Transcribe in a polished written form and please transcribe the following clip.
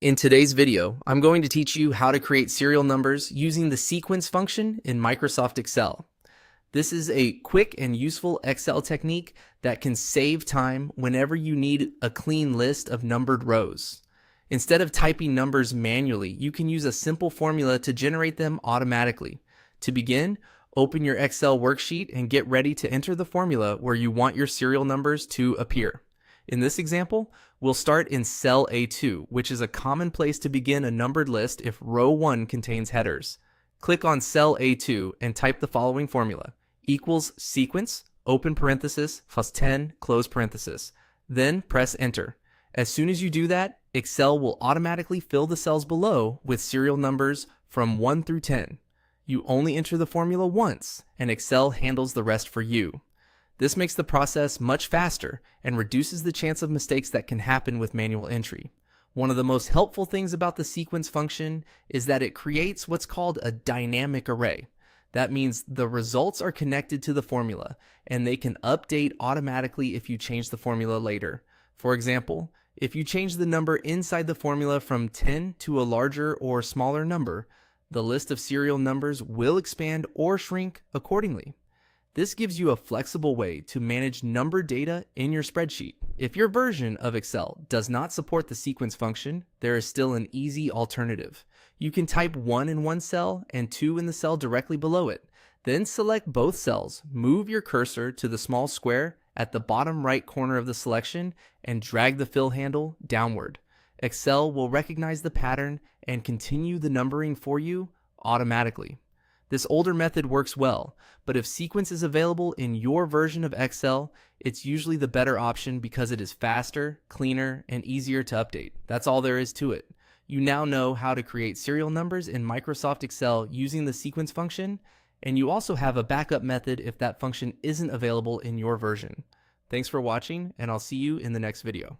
In today's video, I'm going to teach you how to create serial numbers using the sequence function in Microsoft Excel. This is a quick and useful Excel technique that can save time whenever you need a clean list of numbered rows. Instead of typing numbers manually, you can use a simple formula to generate them automatically. To begin, open your Excel worksheet and get ready to enter the formula where you want your serial numbers to appear. In this example, we'll start in cell A2, which is a common place to begin a numbered list if row 1 contains headers. Click on cell A2 and type the following formula: equals sequence, open parenthesis, plus 10, close parenthesis. Then press enter. As soon as you do that, Excel will automatically fill the cells below with serial numbers from 1 through 10. You only enter the formula once, and Excel handles the rest for you. This makes the process much faster and reduces the chance of mistakes that can happen with manual entry. One of the most helpful things about the sequence function is that it creates what's called a dynamic array. That means the results are connected to the formula, and they can update automatically if you change the formula later. For example, if you change the number inside the formula from 10 to a larger or smaller number, the list of serial numbers will expand or shrink accordingly. This gives you a flexible way to manage number data in your spreadsheet. If your version of Excel does not support the sequence function, there is still an easy alternative. You can type 1 in one cell and 2 in the cell directly below it. Then select both cells, move your cursor to the small square at the bottom right corner of the selection, and drag the fill handle downward. Excel will recognize the pattern and continue the numbering for you automatically. This older method works well, but if sequence is available in your version of Excel, it's usually the better option because it is faster, cleaner, and easier to update. That's all there is to it. You now know how to create serial numbers in Microsoft Excel using the sequence function, and you also have a backup method if that function isn't available in your version. Thanks for watching, and I'll see you in the next video.